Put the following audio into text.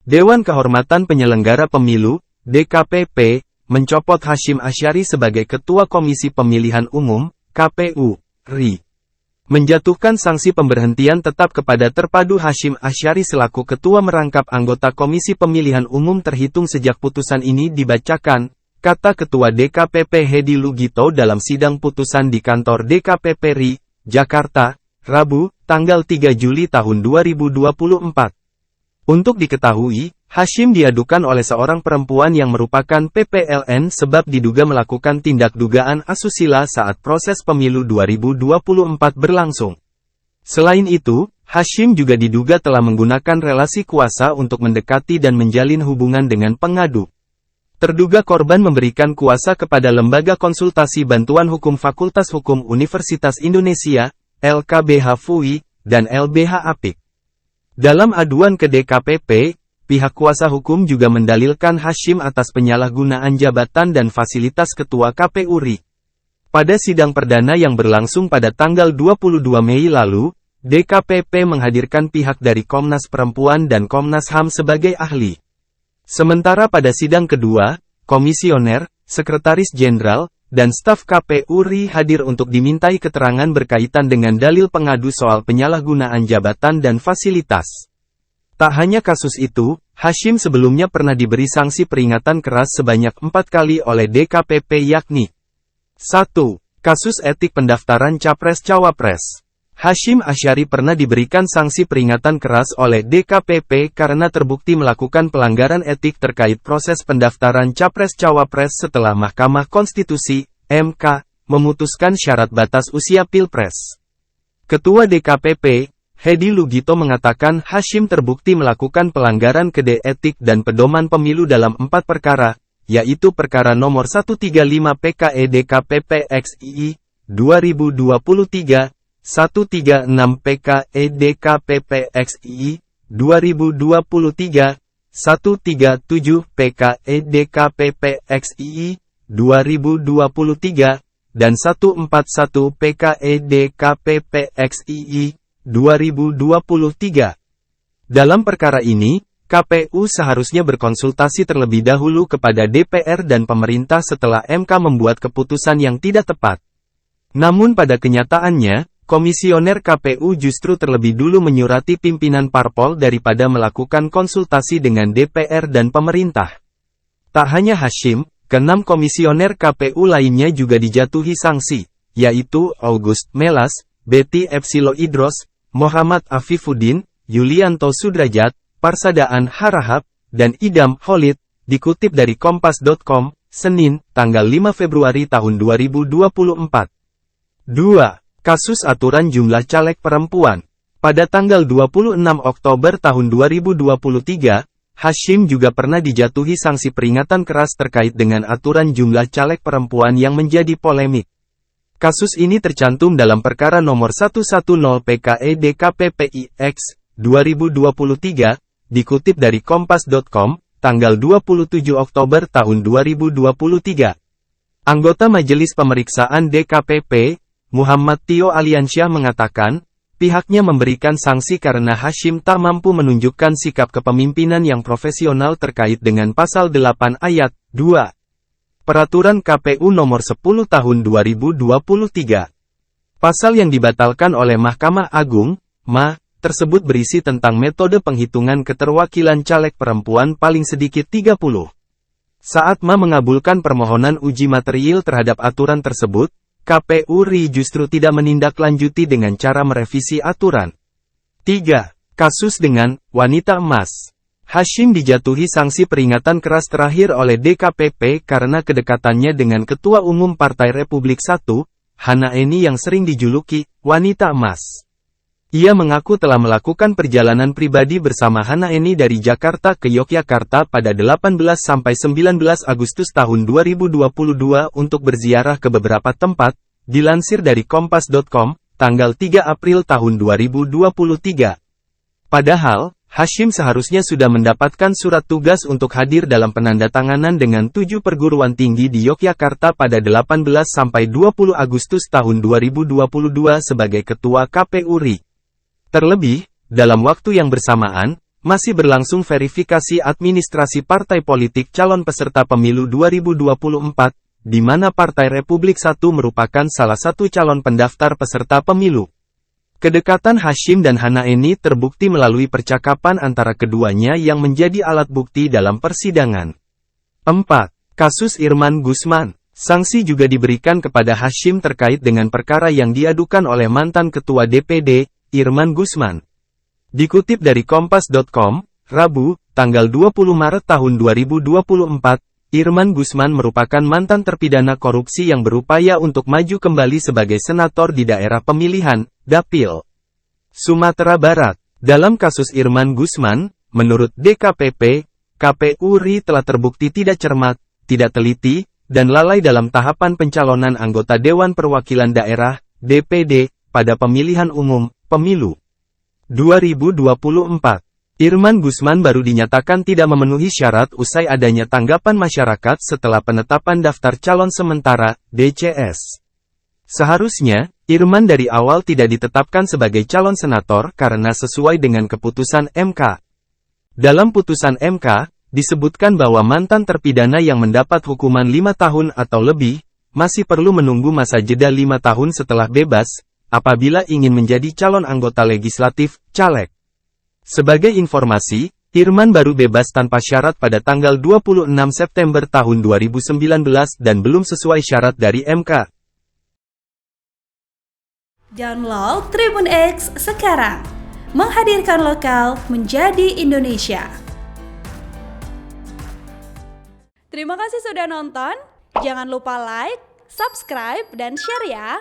Dewan Kehormatan Penyelenggara Pemilu, DKPP, mencopot Hasyim Asyari sebagai Ketua Komisi Pemilihan Umum, KPU, RI. Menjatuhkan sanksi pemberhentian tetap kepada Terpadu Hasyim Asyari selaku Ketua Merangkap Anggota Komisi Pemilihan Umum terhitung sejak putusan ini dibacakan, kata Ketua DKPP Hedi Lugito dalam sidang putusan di kantor DKPP RI, Jakarta, Rabu, tanggal 3 Juli tahun 2024. Untuk diketahui, Hasyim diadukan oleh seorang perempuan yang merupakan PPLN sebab diduga melakukan tindak dugaan asusila saat proses pemilu 2024 berlangsung. Selain itu, Hasyim juga diduga telah menggunakan relasi kuasa untuk mendekati dan menjalin hubungan dengan pengadu. Terduga korban memberikan kuasa kepada Lembaga Konsultasi Bantuan Hukum Fakultas Hukum Universitas Indonesia, LKBH FUI, dan LBH APIK. Dalam aduan ke DKPP, pihak kuasa hukum juga mendalilkan Hasyim atas penyalahgunaan jabatan dan fasilitas Ketua KPU RI. Pada sidang perdana yang berlangsung pada tanggal 22 Mei lalu, DKPP menghadirkan pihak dari Komnas Perempuan dan Komnas HAM sebagai ahli. Sementara pada sidang kedua, komisioner, sekretaris jenderal, dan staf KPU RI hadir untuk dimintai keterangan berkaitan dengan dalil pengadu soal penyalahgunaan jabatan dan fasilitas. Tak hanya kasus itu, Hasyim sebelumnya pernah diberi sanksi peringatan keras sebanyak 4 kali oleh DKPP yakni 1. Kasus etik pendaftaran Capres-Cawapres. Hasyim Asyari pernah diberikan sanksi peringatan keras oleh DKPP karena terbukti melakukan pelanggaran etik terkait proses pendaftaran Capres-Cawapres setelah Mahkamah Konstitusi, MK, memutuskan syarat batas usia Pilpres. Ketua DKPP, Hedi Lugito mengatakan Hasyim terbukti melakukan pelanggaran kode etik dan pedoman pemilu dalam 4 perkara, yaitu perkara nomor 135 PKE DKPP XII, 2023, 136 PKE DKPP XII, 2023, 137 PKE DKPP XII, 2023, dan 141 PKE DKPP XII, 2023. Dalam perkara ini, KPU seharusnya berkonsultasi terlebih dahulu kepada DPR dan pemerintah setelah MK membuat keputusan yang tidak tepat. Namun pada kenyataannya, komisioner KPU justru terlebih dulu menyurati pimpinan parpol daripada melakukan konsultasi dengan DPR dan pemerintah. Tak hanya Hasyim, ke-6 komisioner KPU lainnya juga dijatuhi sanksi, yaitu August Melas, Betty Epsilo Idros, Muhammad Afifuddin, Yulianto Sudrajat, Parsadaan Harahap, dan Idam Khalid, dikutip dari Kompas.com, Senin, tanggal 5 Februari tahun 2024. 2. Kasus aturan jumlah caleg perempuan. Pada tanggal 26 Oktober tahun 2023, Hasyim juga pernah dijatuhi sanksi peringatan keras terkait dengan aturan jumlah caleg perempuan yang menjadi polemik. Kasus ini tercantum dalam perkara nomor 110 PKE DKPP X, 2023, dikutip dari Kompas.com, tanggal 27 Oktober tahun 2023. Anggota Majelis Pemeriksaan DKPP, Muhammad Tio Aliansyah mengatakan, pihaknya memberikan sanksi karena Hasyim tak mampu menunjukkan sikap kepemimpinan yang profesional terkait dengan Pasal 8 Ayat 2. Peraturan KPU Nomor 10 Tahun 2023. Pasal yang dibatalkan oleh Mahkamah Agung, MA, tersebut berisi tentang metode penghitungan keterwakilan caleg perempuan paling sedikit 30. Saat MA mengabulkan permohonan uji material terhadap aturan tersebut, KPU RI justru tidak menindaklanjuti dengan cara merevisi aturan. 3. Kasus dengan wanita emas. Hasyim dijatuhi sanksi peringatan keras terakhir oleh DKPP karena kedekatannya dengan Ketua Umum Partai Republik I, Hana Eni yang sering dijuluki wanita emas. Ia mengaku telah melakukan perjalanan pribadi bersama Hana Eni dari Jakarta ke Yogyakarta pada 18–19 Agustus tahun 2022 untuk berziarah ke beberapa tempat, dilansir dari Kompas.com, tanggal 3 April tahun 2023. Padahal, Hasyim seharusnya sudah mendapatkan surat tugas untuk hadir dalam penandatanganan dengan 7 perguruan tinggi di Yogyakarta pada 18–20 Agustus tahun 2022 sebagai Ketua KPU RI. Terlebih, dalam waktu yang bersamaan, masih berlangsung verifikasi administrasi partai politik calon peserta pemilu 2024, di mana Partai Republik I merupakan salah satu calon pendaftar peserta pemilu. Kedekatan Hashim dan Hana ini terbukti melalui percakapan antara keduanya yang menjadi alat bukti dalam persidangan. 4. Kasus Irman Gusman. Sanksi juga diberikan kepada Hashim terkait dengan perkara yang diadukan oleh mantan Ketua DPD, Irman Gusman. Dikutip dari Kompas.com, Rabu, tanggal 20 Maret tahun 2024, Irman Gusman merupakan mantan terpidana korupsi yang berupaya untuk maju kembali sebagai senator di daerah pemilihan, Dapil, Sumatera Barat. Dalam kasus Irman Gusman, menurut DKPP, KPU RI telah terbukti tidak cermat, tidak teliti, dan lalai dalam tahapan pencalonan anggota Dewan Perwakilan Daerah, DPD, pada pemilihan umum, pemilu 2024. Irman Gusman baru dinyatakan tidak memenuhi syarat usai adanya tanggapan masyarakat setelah penetapan daftar calon sementara, DCS. Seharusnya, Irman dari awal tidak ditetapkan sebagai calon senator karena sesuai dengan keputusan MK. Dalam putusan MK, disebutkan bahwa mantan terpidana yang mendapat hukuman 5 tahun atau lebih, masih perlu menunggu masa jeda 5 tahun setelah bebas, apabila ingin menjadi calon anggota legislatif, caleg. Sebagai informasi, Irman baru bebas tanpa syarat pada tanggal 26 September tahun 2019 dan belum sesuai syarat dari MK. Download Tribun X sekarang, menghadirkan lokal menjadi Indonesia. Terima kasih sudah nonton, jangan lupa like, subscribe, dan share ya.